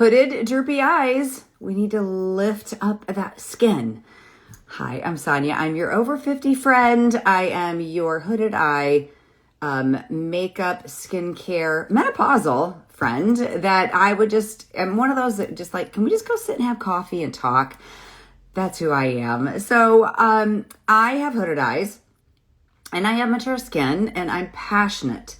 hooded, droopy eyes, we need to lift up that skin. Hi, I'm Sonia. I'm your over 50 friend. I am your hooded eye makeup, skincare, menopausal friend that I would am one of those that just like, can we just go sit and have coffee and talk? That's who I am. So I have hooded eyes and I have mature skin, and I'm passionate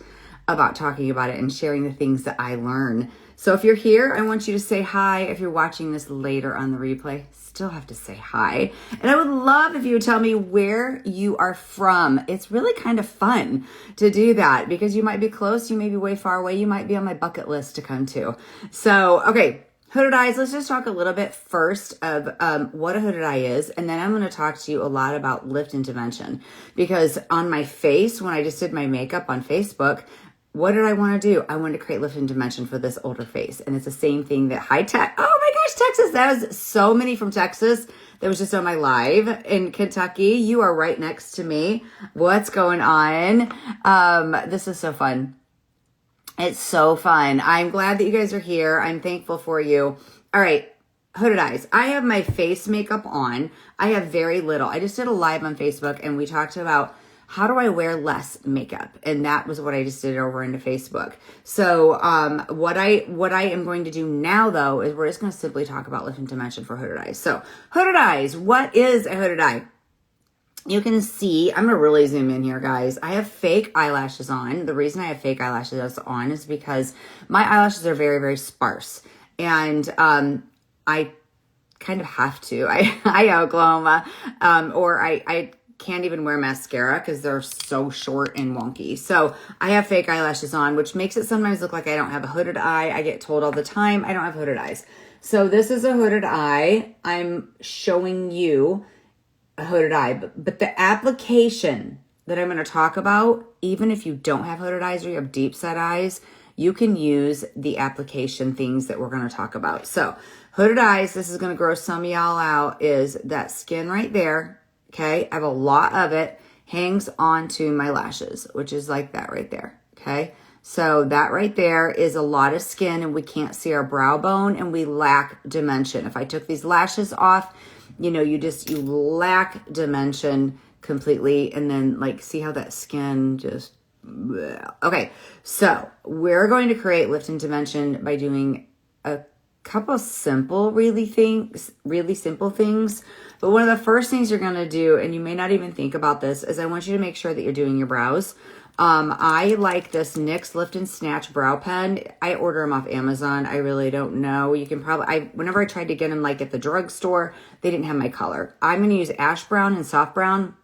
about talking about it and sharing the things that I learn. So if you're here, I want you to say hi. If you're watching this later on the replay, still have to say hi. And I would love if you would tell me where you are from. It's really kind of fun to do that because you might be close, you may be way far away, you might be on my bucket list to come to. So, okay, hooded eyes, let's just talk a little bit first of what a hooded eye is, and then I'm going to talk to you a lot about lift and dimension. Because on my face, when I just did my makeup on Facebook, what did I want to do? I wanted to create lift and dimension for this older face. And it's the same thing that high tech. Oh my gosh, Texas. That was so many from Texas. That was just on my live in Kentucky. You are right next to me. What's going on? This is so fun. It's so fun. I'm glad that you guys are here. I'm thankful for you. All right. Hooded eyes. I have my face makeup on. I have very little. I just did a live on Facebook and we talked about how do I wear less makeup? And that was what I just did over into Facebook. So what I am going to do now, though, is we're just going to simply talk about lift and dimension for hooded eyes. So hooded eyes, what is a hooded eye? You can see, I'm going to really zoom in here, guys. I have fake eyelashes on. The reason I have fake eyelashes on is because my eyelashes are very, very sparse. And I kind of have to. I Oklahoma, or I can't even wear mascara because they're so short and wonky. So I have fake eyelashes on, which makes it sometimes look like I don't have a hooded eye. I get told all the time I don't have hooded eyes. So this is a hooded eye. I'm showing you a hooded eye, but the application that I'm going to talk about, even if you don't have hooded eyes or you have deep set eyes, you can use the application things that we're going to talk about. So hooded eyes, this is going to gross some of y'all out, is that skin right there. Okay, I have a lot of it, hangs onto my lashes, which is like that right there, okay? So that right there is a lot of skin and we can't see our brow bone and we lack dimension. If I took these lashes off, you know, you lack dimension completely, and then like see how that skin just, bleh. Okay, so we're going to create lift and dimension by doing a couple simple, really simple things. But one of the first things you're going to do, and you may not even think about this, is I want you to make sure that you're doing your brows. I like this NYX Lift and Snatch brow pen. I order them off Amazon. I really don't know. You can probably, whenever I tried to get them like at the drugstore, they didn't have my color. I'm going to use ash brown and soft brown,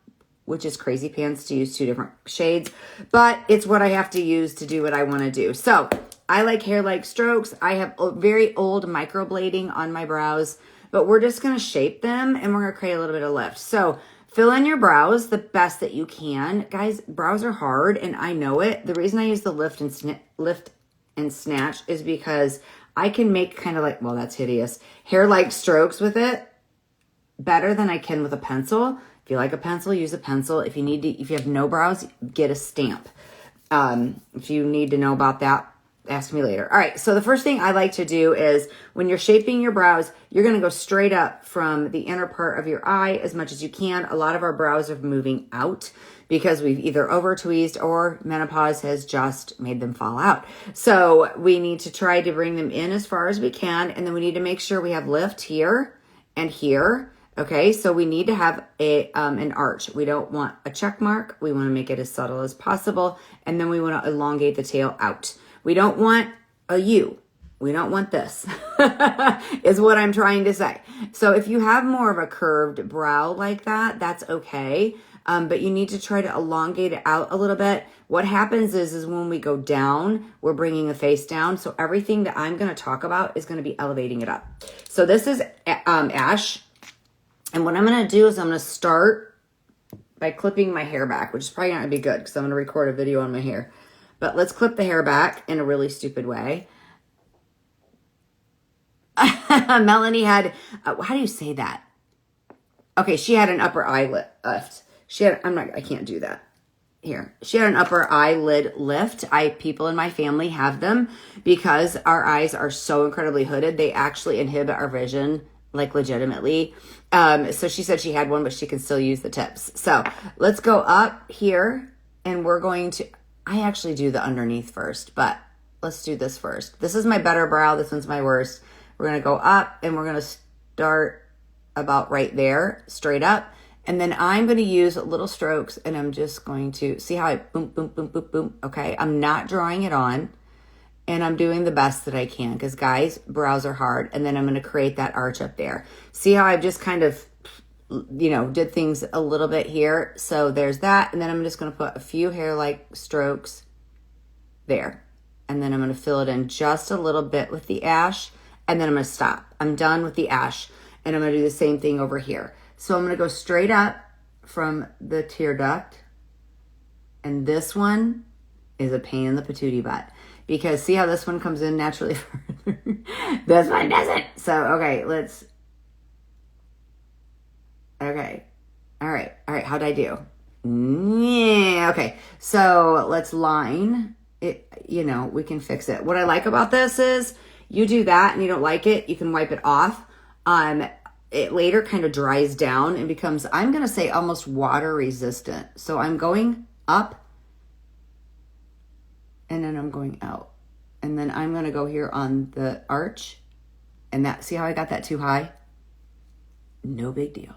which is crazy pants to use 2 different shades, but it's what I have to use to do what I want to do. So I like hair-like strokes. I have very old microblading on my brows, but we're just going to shape them and we're going to create a little bit of lift. So fill in your brows the best that you can. Guys, brows are hard and I know it. The reason I use the lift and snatch is because I can make kind of like, well, that's hideous, hair-like strokes with it better than I can with a pencil. If you like a pencil, use a pencil. If you have no brows, get a stamp. If you need to know about that, ask me later. All right, so the first thing I like to do is when you're shaping your brows, you're going to go straight up from the inner part of your eye as much as you can. A lot of our brows are moving out because we've either over tweezed or menopause has just made them fall out. So we need to try to bring them in as far as we can, and then we need to make sure we have lift here and here. Okay, so we need to have an arch. We don't want a check mark. We want to make it as subtle as possible, and then we want to elongate the tail out. We don't want a U. We don't want this, is what I'm trying to say. So if you have more of a curved brow like that, that's okay. But you need to try to elongate it out a little bit. What happens is when we go down, we're bringing the face down. So everything that I'm going to talk about is going to be elevating it up. So this is ash. And what I'm going to do is I'm going to start by clipping my hair back, which is probably not going to be good because I'm going to record a video on my hair. But let's clip the hair back in a really stupid way. Melanie had, how do you say that? Okay, she had an upper eyelid lift. I can't do that. here. She had an upper eyelid lift. People in my family have them because our eyes are so incredibly hooded. They actually inhibit our vision, like legitimately. So she said she had one, but she can still use the tips. So let's go up here and we're going to, I actually do the underneath first, but let's do this first. This is my better brow. This one's my worst. We're going to go up and we're going to start about right there, straight up. And then I'm going to use little strokes and I'm just going to see how I boom, boom, boom, boom, boom. Okay. I'm not drawing it on and I'm doing the best that I can because guys, brows are hard. And then I'm going to create that arch up there. See how I've just kind of, did things a little bit here. So there's that. And then I'm just going to put a few hair-like strokes there. And then I'm going to fill it in just a little bit with the ash. And then I'm going to stop. I'm done with the ash. And I'm going to do the same thing over here. So I'm going to go straight up from the tear duct. And this one is a pain in the patootie butt. Because see how this one comes in naturally further? This one doesn't. So, okay, okay. All right. How'd I do? Yeah. Okay. So let's line it. We can fix it. What I like about this is you do that and you don't like it, you can wipe it off. It later kind of dries down and becomes, I'm going to say, almost water resistant. So I'm going up and then I'm going out. And then I'm going to go here on the arch. And see how I got that too high? No big deal.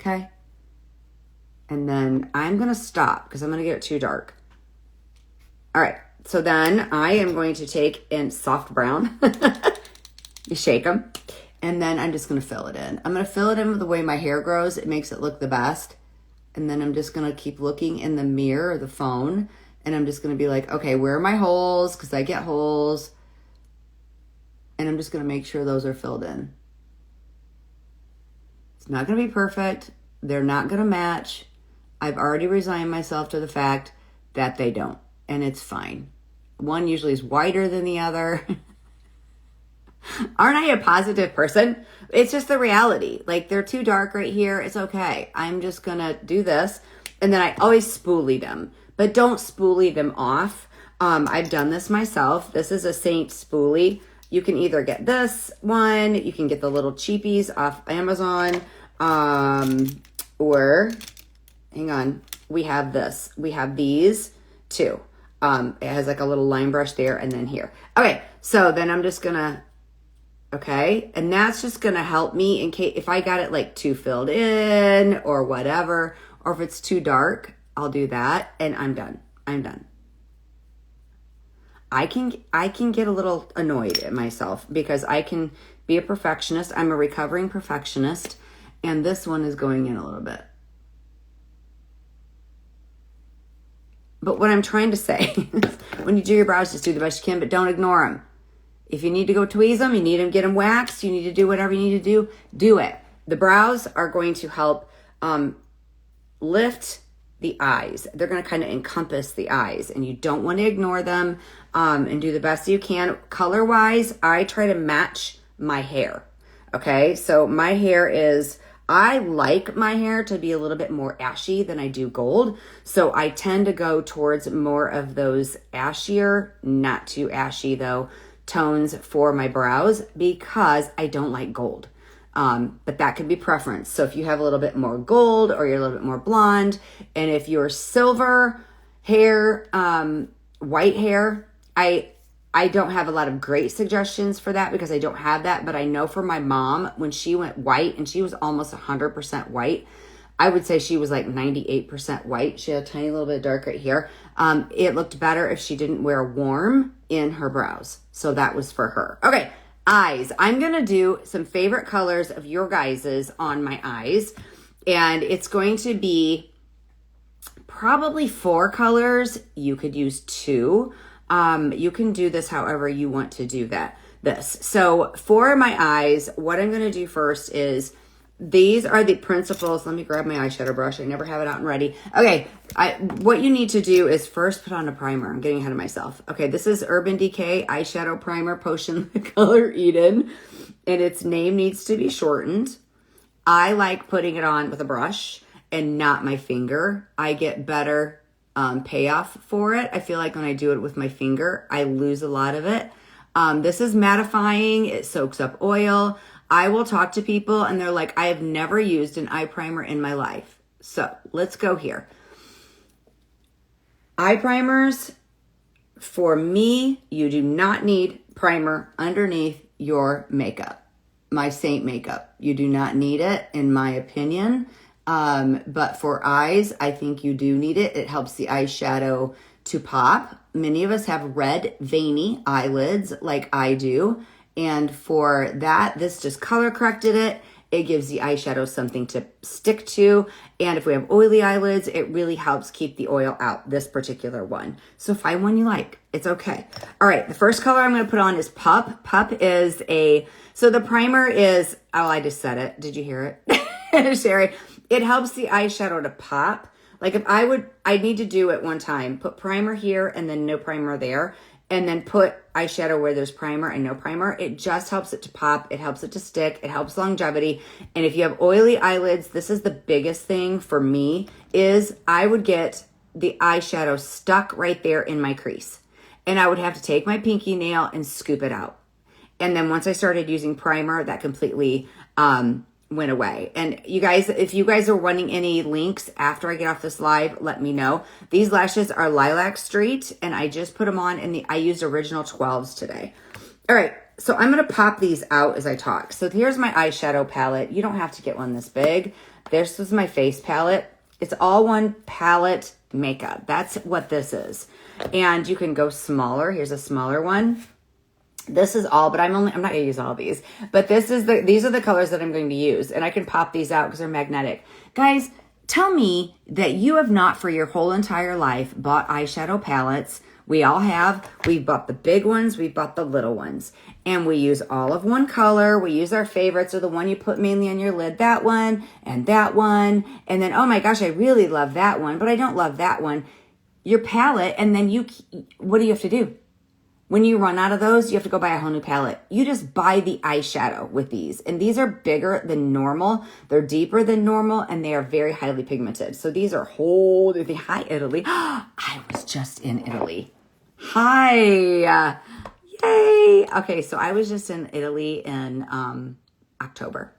Okay. And then I'm going to stop because I'm going to get it too dark. All right. So then I am going to take in soft brown. You shake them. And then I'm just going to fill it in. I'm going to fill it in with the way my hair grows. It makes it look the best. And then I'm just going to keep looking in the mirror or the phone. And I'm just going to be like, okay, where are my holes? Because I get holes. And I'm just going to make sure those are filled in. It's not going to be perfect. They're not going to match. I've already resigned myself to the fact that they don't. And it's fine. One usually is whiter than the other. Aren't I a positive person? It's just the reality. Like, they're too dark right here. It's okay. I'm just going to do this. And then I always spoolie them. But don't spoolie them off. I've done this myself. This is a Seint spoolie. You can either get this one. You can get the little cheapies off Amazon. Or, hang on. We have this. We have these too. It has like a little line brush there and then here. Okay. So then I'm just going to, okay. And that's just going to help me in case, if I got it like too filled in or whatever, or if it's too dark, I'll do that and I'm done. I'm done. I can get a little annoyed at myself because I can be a perfectionist. I'm a recovering perfectionist and this one is going in a little bit. But what I'm trying to say is when you do your brows, just do the best you can, but don't ignore them. If you need to go tweeze them, you need to get them waxed, you need to do whatever you need to do it. The brows are going to help lift the eyes. They're going to kind of encompass the eyes and you don't want to ignore them and do the best you can. Color-wise, I try to match my hair. Okay, so my hair is, I like my hair to be a little bit more ashy than I do gold. So I tend to go towards more of those ashier, not too ashy though, tones for my brows because I don't like gold. But that could be preference. So if you have a little bit more gold or you're a little bit more blonde, and if you're silver hair, white hair, I don't have a lot of great suggestions for that because I don't have that. But I know for my mom, when she went white and she was almost 100% white, I would say she was like 98% white. She had a tiny little bit dark right here. It looked better if she didn't wear warm in her brows. So that was for her. Okay. Eyes. I'm going to do some favorite colors of your guys's on my eyes. And it's going to be probably 4 colors. You could use 2. You can do this however you want to do this. So for my eyes, what I'm going to do first is, these are the principles. Let me grab my eyeshadow brush. I never have it out and ready. Okay. What you need to do is first put on a primer. I'm getting ahead of myself. Okay. This is Urban Decay Eyeshadow Primer Potion the color Eden. And its name needs to be shortened. I like putting it on with a brush. and not my finger, I get better payoff for it. I feel like when I do it with my finger, I lose a lot of it. This is mattifying. It soaks up oil. I will talk to people and they're like, I have never used an eye primer in my life. So let's go here. Eye primers, for me, you do not need primer underneath your makeup. My Seint makeup, you do not need it in my opinion. But for eyes, I think you do need it. It helps the eyeshadow to pop. Many of us have red, veiny eyelids like I do. And for that, this just color corrected it. It gives the eyeshadow something to stick to. And if we have oily eyelids, it really helps keep the oil out, this particular one. So find one you like. It's okay. All right, the first color I'm going to put on is Pup. Pup is so the primer is, oh, I just said it. Did you hear it? Sherry, it helps the eyeshadow to pop. Like if I'd need to do it one time, put primer here and then no primer there, and then put eyeshadow where there's primer and no primer. It just helps it to pop. It helps it to stick. It helps longevity. And if you have oily eyelids, this is the biggest thing for me, is I would get the eyeshadow stuck right there in my crease. And I would have to take my pinky nail and scoop it out. And then once I started using primer, that completely went away. And you guys, if you guys are wanting any links after I get off this live, let me know. These lashes are Lilac Street, and I just put them on, and I used original 12s today. All right, so I'm going to pop these out as I talk. So here's my eyeshadow palette. You don't have to get one this big. This is my face palette. It's all one palette makeup. That's what this is. And you can go smaller. Here's a smaller one. This is all, but I'm not going to use all these. But these are the colors that I'm going to use. And I can pop these out because they're magnetic. Guys, tell me that you have not for your whole entire life bought eyeshadow palettes. We all have. We've bought the big ones. We've bought the little ones. And we use all of one color. We use our favorites, or the one you put mainly on your lid. That one and that one. And then, oh my gosh, I really love that one, but I don't love that one. Your palette, and then what do you have to do? When you run out of those, you have to go buy a whole new palette. You just buy the eyeshadow with these. And these are bigger than normal. They're deeper than normal, and they are very highly pigmented. So these are whole. Hi, Italy. I was just in Italy. Hi. Yay. Okay, so I was just in Italy in October.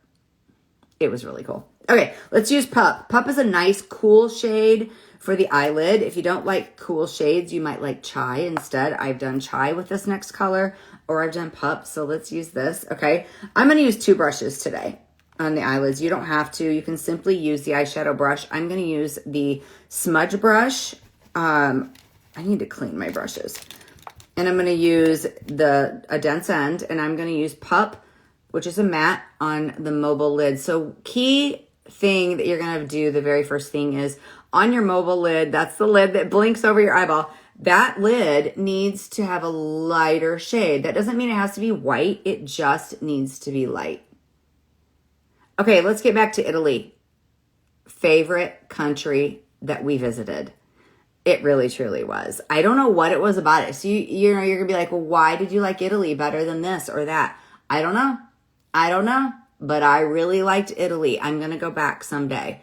It was really cool. Okay, let's use Pup. Pup is a nice, cool shade for the eyelid. If you don't like cool shades, you might like Chai instead. I've done Chai with this next color, or I've done Pup, so let's use this, okay? I'm going to use 2 brushes today on the eyelids. You don't have to. You can simply use the eyeshadow brush. I'm going to use the smudge brush. I need to clean my brushes. And I'm going to use a dense end, and I'm going to use Pup, which is a matte, on the mobile lid. So key thing that you're going to do, the very first thing is on your mobile lid, that's the lid that blinks over your eyeball. That lid needs to have a lighter shade. That doesn't mean it has to be white. It just needs to be light. Okay, let's get back to Italy. Favorite country that we visited. It really, truly was. I don't know what it was about it. So, you're going to be like, well, why did you like Italy better than this or that? I don't know. But I really liked Italy. I'm going to go back someday.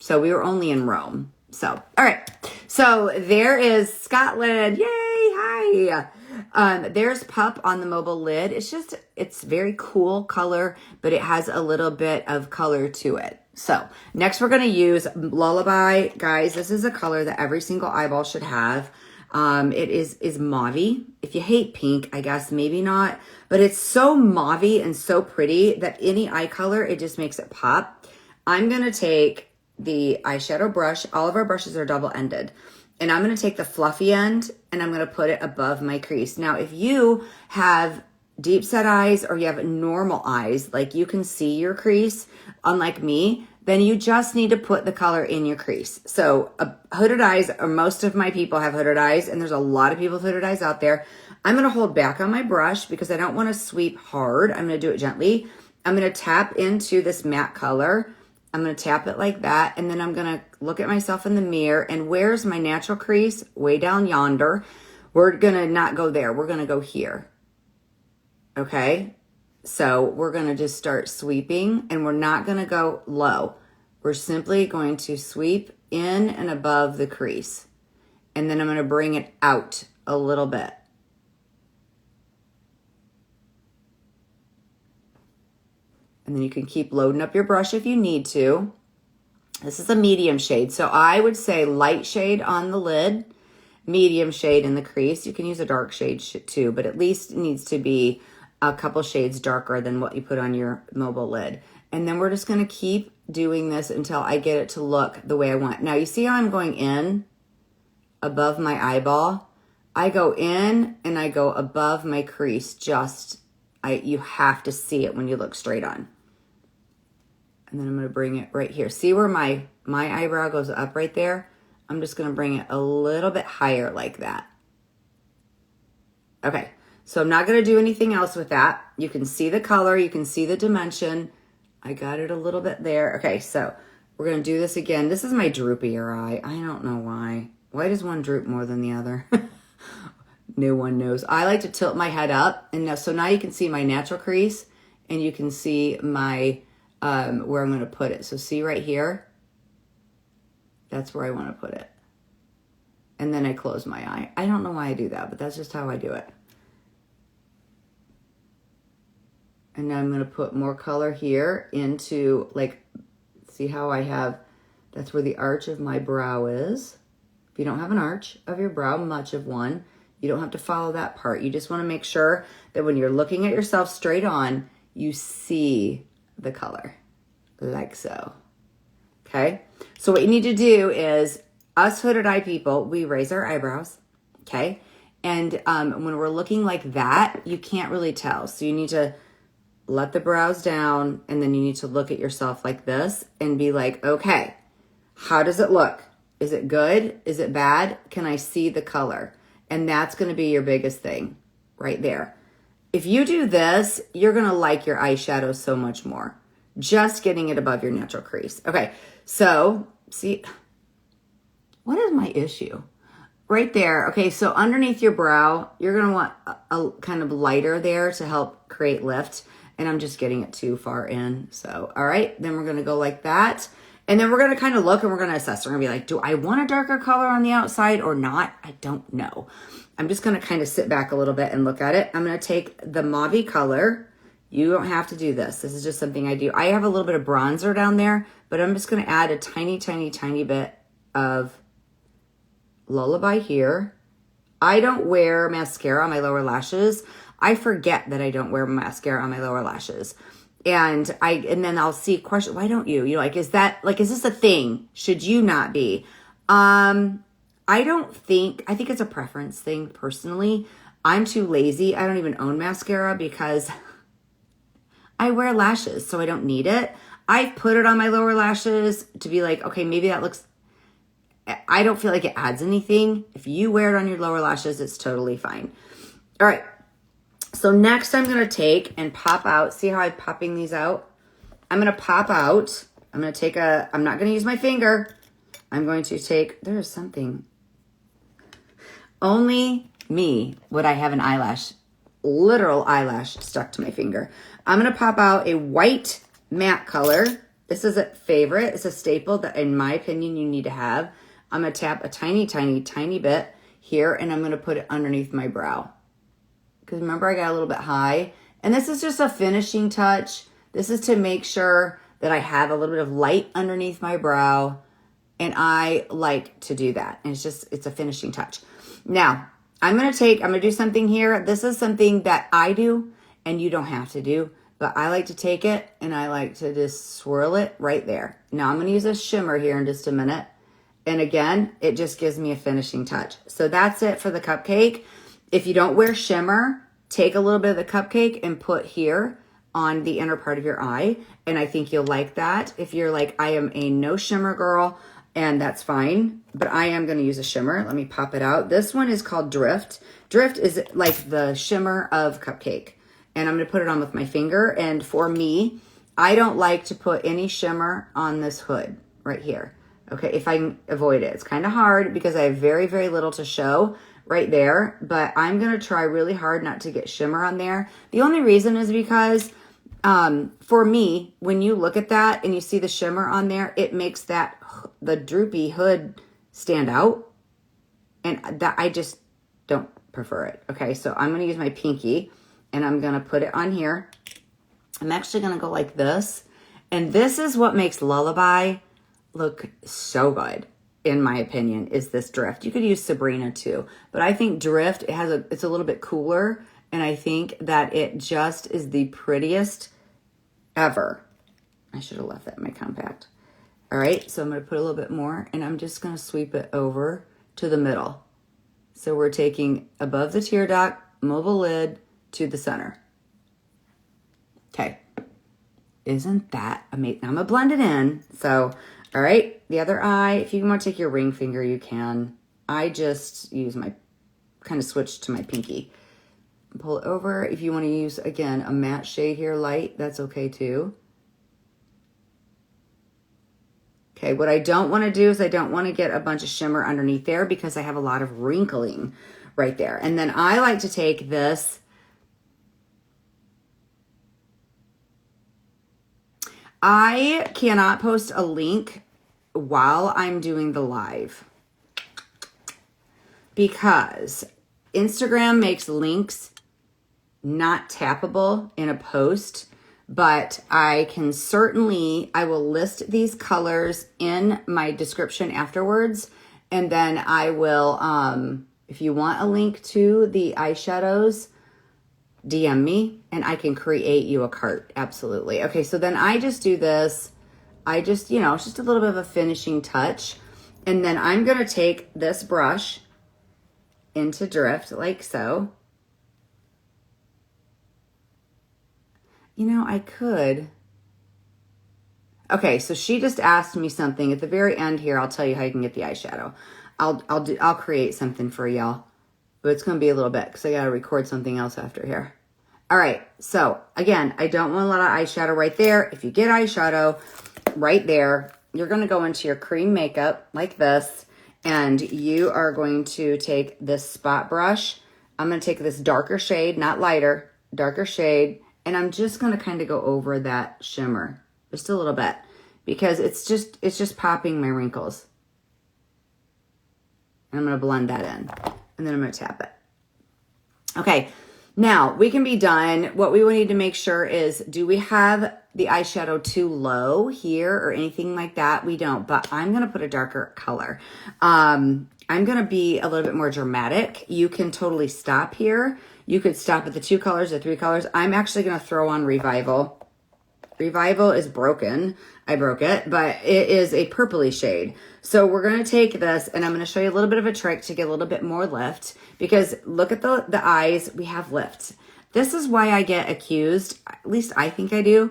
So we were only in Rome. So, all right. So there is Scotland. Yay. Hi. There's Pup on the mobile lid. It's very cool color, but it has a little bit of color to it. So next we're going to use Lullaby. Guys, this is a color that every single eyeball should have. It is mauve-y. If you hate pink, I guess maybe not, but it's so mauve-y and so pretty that any eye color, it just makes it pop. I'm going to take the eyeshadow brush. All of our brushes are double-ended. And I'm going to take the fluffy end and I'm going to put it above my crease. Now, if you have deep set eyes or you have normal eyes, like you can see your crease, unlike me, then you just need to put the color in your crease. So hooded eyes, or most of my people have hooded eyes, and there's a lot of people with hooded eyes out there. I'm going to hold back on my brush because I don't want to sweep hard. I'm going to do it gently. I'm going to tap into this matte color. I'm going to tap it like that, and then I'm going to look at myself in the mirror, and where's my natural crease? Way down yonder. We're going to not go there. We're going to go here. Okay? So we're going to just start sweeping, and we're not going to go low. we're simply going to sweep in and above the crease. And then I'm going to bring it out a little bit. And then you can keep loading up your brush if you need to. This is a medium shade. So I would say light shade on the lid, medium shade in the crease. You can use a dark shade too, but at least it needs to be a couple shades darker than what you put on your mobile lid. And then we're just going to keep doing this until I get it to look the way I want. Now you see how I'm going in above my eyeball? I go in and I go above my crease. You have to see it when you look straight on. And then I'm going to bring it right here. See where my eyebrow goes up right there? I'm just going to bring it a little bit higher like that. Okay, so I'm not going to do anything else with that. You can see the color. You can see the dimension. I got it a little bit there. Okay, so we're going to do this again. This is my droopier eye. I don't know why. Why does one droop more than the other? No one knows. I like to tilt my head up. And so now you can see my natural crease. And you can see my... where I'm going to put it. So see right here? That's where I want to put it. And then I close my eye. I don't know why I do that, but that's just how I do it. And now I'm going to put more color here into, like, see how I have, that's where the arch of my brow is. If you don't have an arch of your brow, much of one, you don't have to follow that part. You just want to make sure that when you're looking at yourself straight on, you see the color, like so. Okay, so what you need to do is, us hooded eye people, we raise our eyebrows, okay? And when we're looking like that, you can't really tell. So you need to let the brows down, and then you need to look at yourself like this and be like, okay, how does it look? Is it good? Is it bad? Can I see the color? And that's going to be your biggest thing right there. If you do this, you're going to like your eyeshadow so much more. Just getting it above your natural crease. Okay, so see, what is my issue? Right there. Okay, so underneath your brow, you're going to want a kind of lighter there to help create lift. And I'm just getting it too far in. So, all right, then we're going to go like that. And then we're going to kind of look and we're going to assess. We're going to be like, do I want a darker color on the outside or not? I don't know. I'm just going to kind of sit back a little bit and look at it. I'm going to take the mauve color. You don't have to do this. This is just something I do. I have a little bit of bronzer down there, but I'm just going to add a tiny, tiny, tiny bit of Lullaby here. I don't wear mascara on my lower lashes. I forget that I don't wear mascara on my lower lashes. And then I'll see question, why don't you? You're like, is this a thing? Should you not be? I think it's a preference thing personally. I'm too lazy. I don't even own mascara because I wear lashes, so I don't need it. I put it on my lower lashes to be like, okay, maybe that looks, I don't feel like it adds anything. If you wear it on your lower lashes, it's totally fine. All right. So next I'm going to take and pop out. See how I'm popping these out? I'm going to pop out. I'm going to take I'm not going to use my finger. I'm going to take, there's something. Only me would I have an literal eyelash stuck to my finger. I'm going to pop out a white matte color. This is a favorite. It's a staple that, in my opinion, you need to have. I'm going to tap a tiny, tiny, tiny bit here, and I'm going to put it underneath my brow. Because remember, I got a little bit high. And this is just a finishing touch. This is to make sure that I have a little bit of light underneath my brow. And I like to do that. And it's a finishing touch. Now, I'm going to do something here. This is something that I do and you don't have to do. But I like to take it and I like to just swirl it right there. Now, I'm going to use a shimmer here in just a minute. And again, it just gives me a finishing touch. So that's it for the cupcake. If you don't wear shimmer, take a little bit of the cupcake and put here on the inner part of your eye. And I think you'll like that. If you're like, I am a no shimmer girl, and that's fine. But I am going to use a shimmer. Let me pop it out. This one is called Drift. Drift is like the shimmer of cupcake. And I'm going to put it on with my finger. And for me, I don't like to put any shimmer on this hood right here. Okay, if I can avoid it. It's kind of hard because I have very, very little to show right there, but I'm going to try really hard not to get shimmer on there. The only reason is because For me, when you look at that and you see the shimmer on there, it makes the droopy hood stand out. And that I just don't prefer it. Okay, so I'm going to use my pinky and I'm going to put it on here. I'm actually going to go like this. And this is what makes Lullaby look so good, in my opinion, is this drift. You could use Sabrina too, but I think drift, it's a little bit cooler. And I think that it just is the prettiest ever. I should have left that in my compact. All right, so I'm going to put a little bit more and I'm just going to sweep it over to the middle. So we're taking above the tear duct, mobile lid to the center. Okay. Isn't that amazing? Now I'm going to blend it in. So, all right, the other eye, if you want to take your ring finger, you can. I just use kind of switch to my pinky. Pull it over. If you want to use, again, a matte shade here, light, that's okay too. Okay, what I don't want to do is I don't want to get a bunch of shimmer underneath there because I have a lot of wrinkling right there. And then I like to take this. I cannot post a link while I'm doing the live because Instagram makes links not tappable in a post, but I will list these colors in my description afterwards. And then I will, if you want a link to the eyeshadows, DM me and I can create you a cart. Absolutely. Okay. So then I just do this. It's just a little bit of a finishing touch. And then I'm going to take this brush into drift like so. I could. Okay, so she just asked me something at the very end here. I'll tell you how you can get the eyeshadow. I'll create something for y'all, but it's going to be a little bit because I got to record something else after here. All right, so again, I don't want a lot of eyeshadow right there. If you get eyeshadow right there, you're going to go into your cream makeup like this, and you are going to take this spot brush. I'm going to take this darker shade, not lighter, darker shade, and I'm just going to kind of go over that shimmer just a little bit because it's just popping my wrinkles. And I'm going to blend that in. And then I'm going to tap it. Okay, now we can be done. What we will need to make sure is, do we have the eyeshadow too low here or anything like that? We don't, but I'm going to put a darker color. I'm going to be a little bit more dramatic. You can totally stop here. You could stop at the 2 colors or 3 colors. I'm actually going to throw on Revival. Revival is broken. I broke it, but it is a purpley shade. So we're going to take this and I'm going to show you a little bit of a trick to get a little bit more lift, because look at the eyes. We have lift. This is why I get accused. At least I think I do.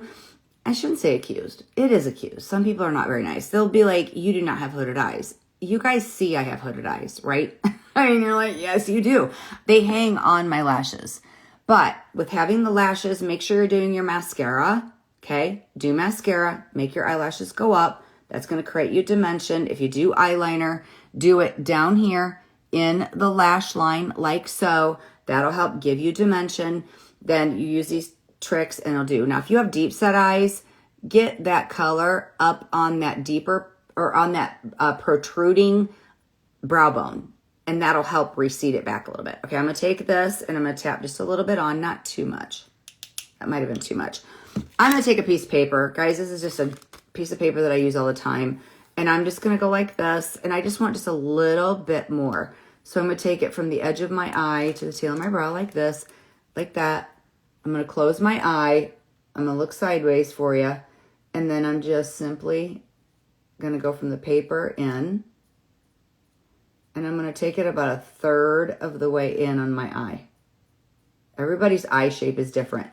I shouldn't say accused. It is accused. Some people are not very nice. They'll be like, you do not have hooded eyes. You guys see I have hooded eyes, right? I mean, you're like, yes, you do. They hang on my lashes. But with having the lashes, make sure you're doing your mascara, okay? Do mascara, make your eyelashes go up. That's going to create you dimension. If you do eyeliner, do it down here in the lash line like so. That'll help give you dimension. Then you use these tricks and it'll do. Now, if you have deep set eyes, get that color up on that deeper or on that protruding brow bone. And that'll help recede it back a little bit. Okay, I'm going to take this and I'm going to tap just a little bit on, not too much. That might have been too much. I'm going to take a piece of paper. Guys, this is just a piece of paper that I use all the time. And I'm just going to go like this. And I just want just a little bit more. So I'm going to take it from the edge of my eye to the tail of my brow like this, like that. I'm going to close my eye. I'm going to look sideways for you. And then I'm just simply going to go from the paper in. And I'm going to take it about 1/3 of the way in on my eye. Everybody's eye shape is different.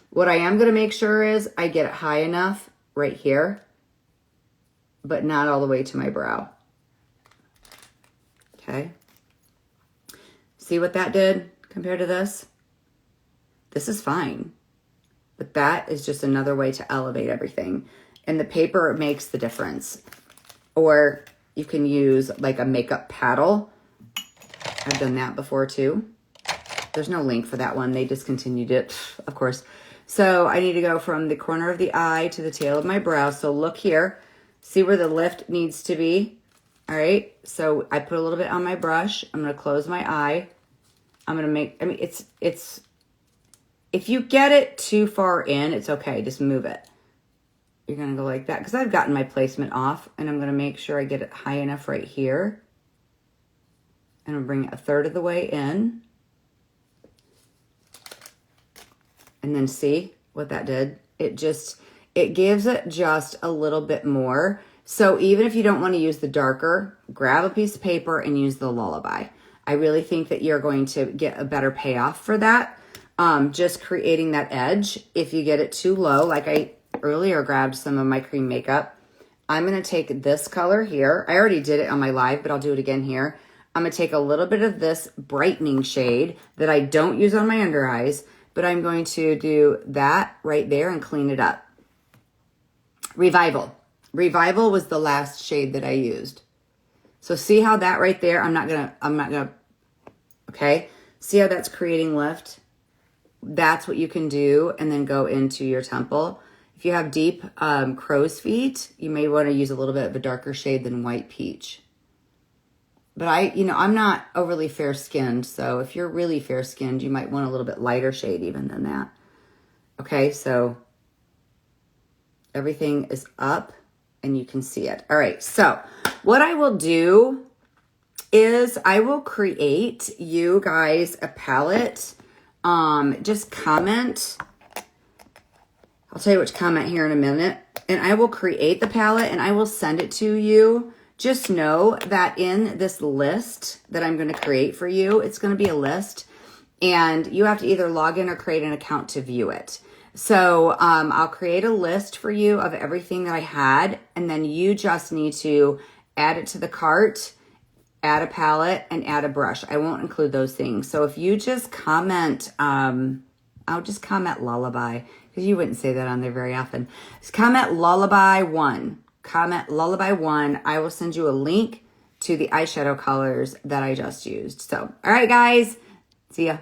What I am going to make sure is I get it high enough right here, but not all the way to my brow. Okay. See what that did compared to this? This is fine. But that is just another way to elevate everything. And the paper makes the difference. Or you can use like a makeup paddle. I've done that before too. There's no link for that one. They discontinued it, of course. So I need to go from the corner of the eye to the tail of my brow. So look here, see where the lift needs to be. All right, so I put a little bit on my brush. I'm gonna close my eye. I'm gonna make, it's, if you get it too far in, it's okay, just move it. You're gonna go like that, because I've gotten my placement off, and I'm gonna make sure I get it high enough right here. And I'm gonna bring it a third of the way in. And then see what that did? It gives it just a little bit more. So even if you don't want to use the darker, grab a piece of paper and use the Lullaby. I really think that you're going to get a better payoff for that. Just creating that edge. If you get it too low, like I earlier grabbed some of my cream makeup, I'm going to take this color here. I already did it on my live, but I'll do it again here. I'm going to take a little bit of this brightening shade that I don't use on my under eyes, but I'm going to do that right there and clean it up. Revival. Revival was the last shade that I used. So see how that right there, I'm not gonna, okay? See how that's creating lift? That's what you can do, and then go into your temple. If you have deep crow's feet, you may want to use a little bit of a darker shade than white peach. But I'm not overly fair skinned, so if you're really fair skinned, you might want a little bit lighter shade even than that. Okay, so everything is up and you can see it. All right, so what I will do is I will create you guys a palette. Just comment. I'll tell you what to comment here in a minute. And I will create the palette and I will send it to you. Just know that in this list that I'm going to create for you, it's going to be a list. And you have to either log in or create an account to view it. So I'll create a list for you of everything that I had, and then you just need to add it to the cart, add a palette, and add a brush. I won't include those things. So if you just comment, I'll just comment Lullaby, because you wouldn't say that on there very often. Just comment Lullaby 1. Comment Lullaby 1. I will send you a link to the eyeshadow colors that I just used. So, all right, guys. See ya.